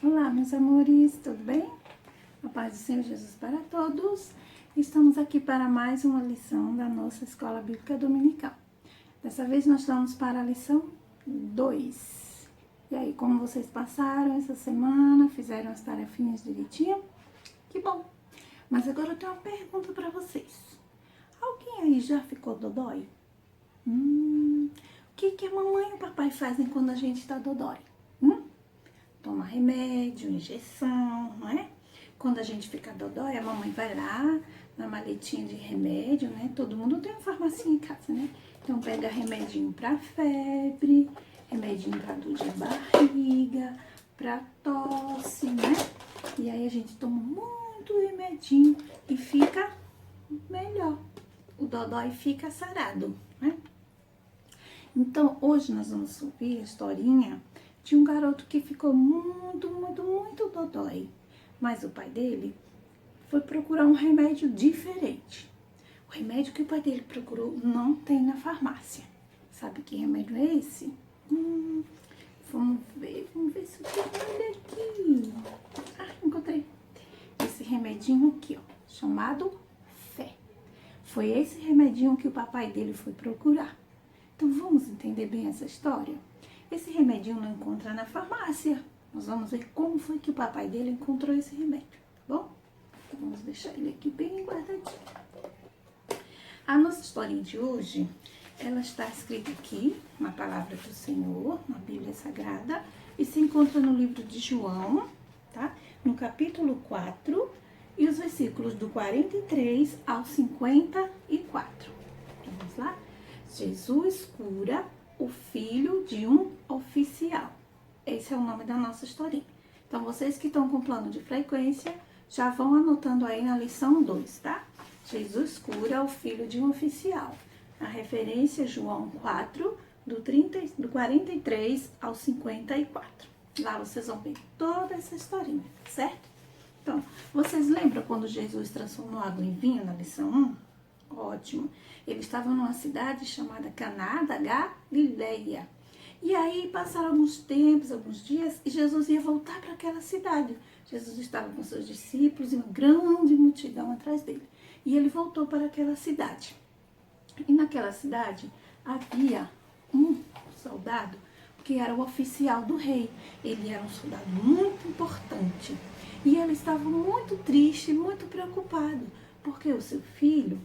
Olá, meus amores, tudo bem? A paz do Senhor Jesus para todos. Estamos aqui para mais uma lição da nossa Escola Bíblica Dominical. Dessa vez nós estamos para a lição 2. E aí, como vocês passaram essa semana? Fizeram as tarefinhas direitinho? Que bom! Mas agora eu tenho uma pergunta para vocês. Alguém aí já ficou dodói? O que a mamãe e o papai fazem quando a gente está dodói? Toma remédio, injeção, não é? Quando a gente fica dodói, a mamãe vai lá na maletinha de remédio, né? Todo mundo tem uma farmacinha em casa, né? Então pega remedinho pra febre, remedinho pra dor de barriga, pra tosse, né? E aí a gente toma muito remedinho e fica melhor. O dodói fica sarado, né? Então hoje nós vamos ouvir a historinha de um garoto que ficou muito dodói. Mas o pai dele foi procurar um remédio diferente. O remédio que o pai dele procurou não tem na farmácia. Sabe que remédio é esse? Vamos ver se eu tenho ele aqui. Encontrei. Esse remedinho aqui, ó, chamado fé. Foi esse remedinho que o papai dele foi procurar. Então vamos entender bem essa história? Esse remedinho não encontra na farmácia. Nós vamos ver como foi que o papai dele encontrou esse remédio, tá bom? Então vamos deixar ele aqui bem guardadinho. A nossa historinha de hoje, ela está escrita aqui na Palavra do Senhor, na Bíblia Sagrada, e se encontra no livro de João, tá? No capítulo 4, e os versículos do 43 ao 54. Vamos lá? Jesus cura o filho de um oficial. Esse é o nome da nossa historinha. Então, vocês que estão com plano de frequência, já vão anotando aí na lição 2, tá? Jesus cura o filho de um oficial. A referência é João 4, do 43 ao 54. Lá vocês vão ver toda essa historinha, certo? Então, vocês lembram quando Jesus transformou água em vinho na lição 1? Ótimo. Eles estavam numa cidade chamada Caná da Galileia. E aí passaram alguns tempos, alguns dias, e Jesus ia voltar para aquela cidade. Jesus estava com seus discípulos e uma grande multidão atrás dele. E ele voltou para aquela cidade. E naquela cidade havia um soldado que era o oficial do rei. Ele era um soldado muito importante. E ele estava muito triste, muito preocupado, porque o seu filho,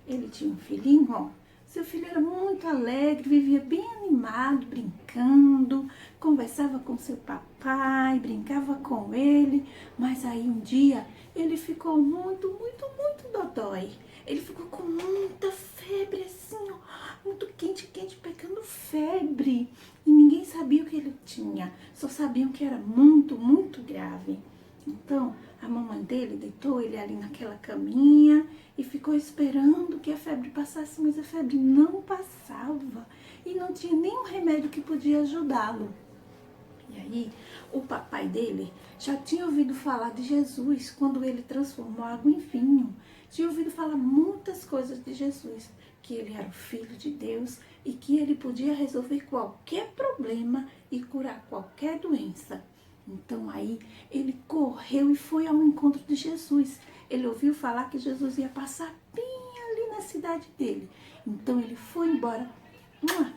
ele tinha um filhinho, ó. Seu filho era muito alegre, vivia bem animado, brincando, conversava com seu papai, brincava com ele. Mas aí um dia ele ficou muito dodói. Ele ficou com muita febre, assim, ó, muito quente, pegando febre. E ninguém sabia o que ele tinha, só sabiam que era muito grave. Então, a mamãe dele deitou ele ali naquela caminha e ficou esperando que a febre passasse, mas a febre não passava e não tinha nenhum remédio que podia ajudá-lo. E aí, o papai dele já tinha ouvido falar de Jesus quando ele transformou água em vinho. Tinha ouvido falar muitas coisas de Jesus, que ele era o Filho de Deus e que ele podia resolver qualquer problema e curar qualquer doença. Então aí ele correu e foi ao encontro de Jesus. Ele ouviu falar que Jesus ia passar bem ali na cidade dele. Então ele foi embora,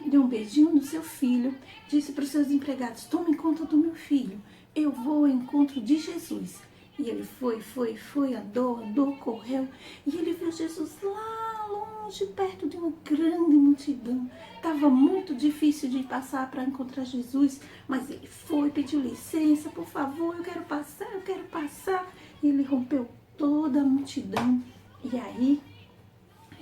deu um beijinho no seu filho, disse para os seus empregados: tomem conta do meu filho, eu vou ao encontro de Jesus. E ele foi, andou, correu, e ele viu Jesus lá longe, perto de uma grande multidão. Estava muito difícil de passar para encontrar Jesus, mas ele foi, pediu licença: por favor, eu quero passar. E ele rompeu toda a multidão, e aí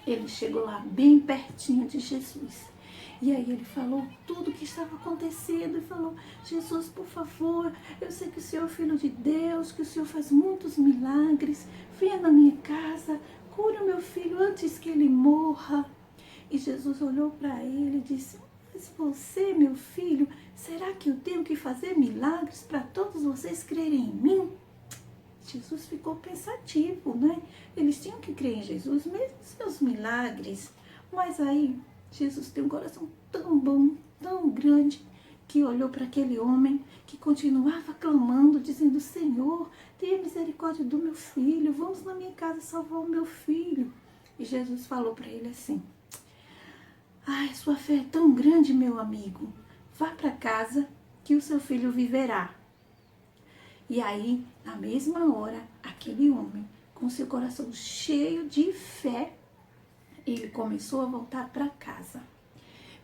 ele chegou lá bem pertinho de Jesus. E aí ele falou tudo o que estava acontecendo e falou: Jesus, por favor, eu sei que o Senhor é Filho de Deus, que o Senhor faz muitos milagres, venha na minha casa, cure o meu filho antes que ele morra. E Jesus olhou para ele e disse: mas você, meu filho, será que eu tenho que fazer milagres para todos vocês crerem em mim? Jesus ficou pensativo, né? Eles tinham que crer em Jesus, mesmo seus milagres. Mas aí Jesus tem um coração tão bom, tão grande, que olhou para aquele homem que continuava clamando, dizendo: Senhor, tenha misericórdia do meu filho, vamos na minha casa salvar o meu filho. E Jesus falou para ele assim: ai, sua fé é tão grande, meu amigo, vá para casa que o seu filho viverá. E aí, na mesma hora, aquele homem, com seu coração cheio de fé, ele começou a voltar para casa.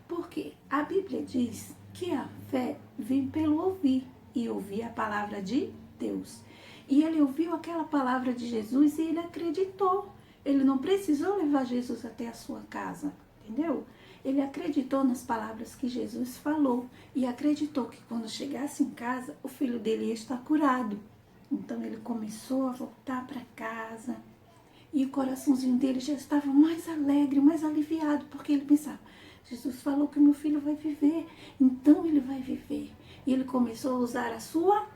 Porque a Bíblia diz que a fé vem pelo ouvir, e ouvir a palavra de Deus. E ele ouviu aquela palavra de Jesus e ele acreditou. Ele não precisou levar Jesus até a sua casa, entendeu? Ele acreditou nas palavras que Jesus falou e acreditou que quando chegasse em casa, o filho dele ia estar curado. Então ele começou a voltar para casa e o coraçãozinho dele já estava mais alegre, mais aliviado, porque ele pensava: Jesus falou que meu filho vai viver, então ele vai viver. E ele começou a usar a sua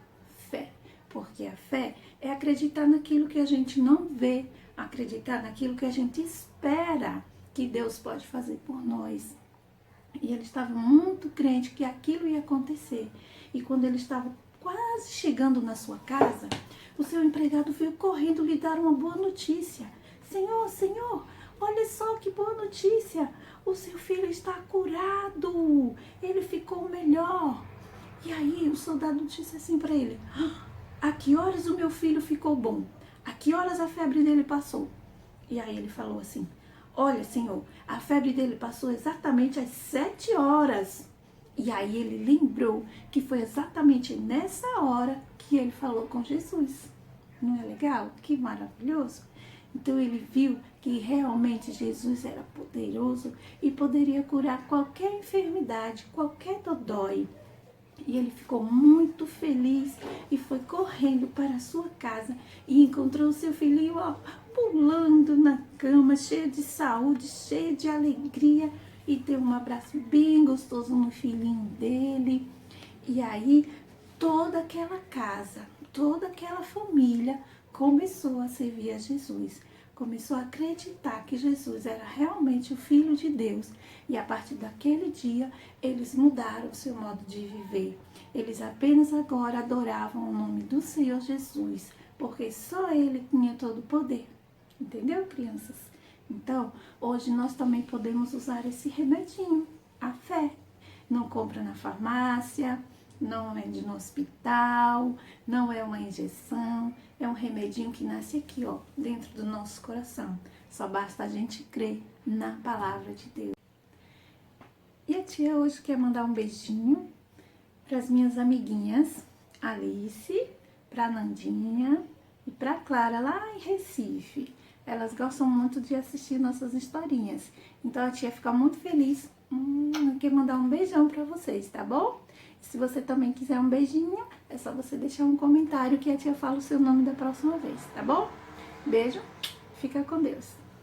fé, porque a fé é acreditar naquilo que a gente não vê, acreditar naquilo que a gente espera que Deus pode fazer por nós. E ele estava muito crente que aquilo ia acontecer. E quando ele estava quase chegando na sua casa, o seu empregado veio correndo lhe dar uma boa notícia. Senhor, Senhor, olha só que boa notícia. O seu filho está curado. Ele ficou melhor. E aí o soldado disse assim para ele: a que horas o meu filho ficou bom? A que horas a febre dele passou? E aí ele falou assim: olha, Senhor, a febre dele passou exatamente às 7 horas. E aí ele lembrou que foi exatamente nessa hora que ele falou com Jesus. Não é legal? Que maravilhoso! Então ele viu que realmente Jesus era poderoso e poderia curar qualquer enfermidade, qualquer dodói. E ele ficou muito feliz e foi correndo para a sua casa e encontrou o seu filhinho, ó, pulando na cama, cheio de saúde, cheio de alegria, e deu um abraço bem gostoso no filhinho dele. E aí toda aquela casa, toda aquela família começou a servir a Jesus. Começou a acreditar que Jesus era realmente o Filho de Deus. E a partir daquele dia, eles mudaram o seu modo de viver. Eles apenas agora adoravam o nome do Senhor Jesus, porque só Ele tinha todo o poder. Entendeu, crianças? Então, hoje nós também podemos usar esse remedinho, a fé. Não compra na farmácia, não vende no hospital, não é uma injeção, é um remedinho que nasce aqui, ó, dentro do nosso coração. Só basta a gente crer na palavra de Deus. E a tia hoje quer mandar um beijinho para as minhas amiguinhas, Alice, para Nandinha e para Clara, lá em Recife. Elas gostam muito de assistir nossas historinhas. Então a tia fica muito feliz. Quer mandar um beijão para vocês, tá bom? Se você também quiser um beijinho, é só você deixar um comentário que a tia fala o seu nome da próxima vez, tá bom? Beijo, fica com Deus.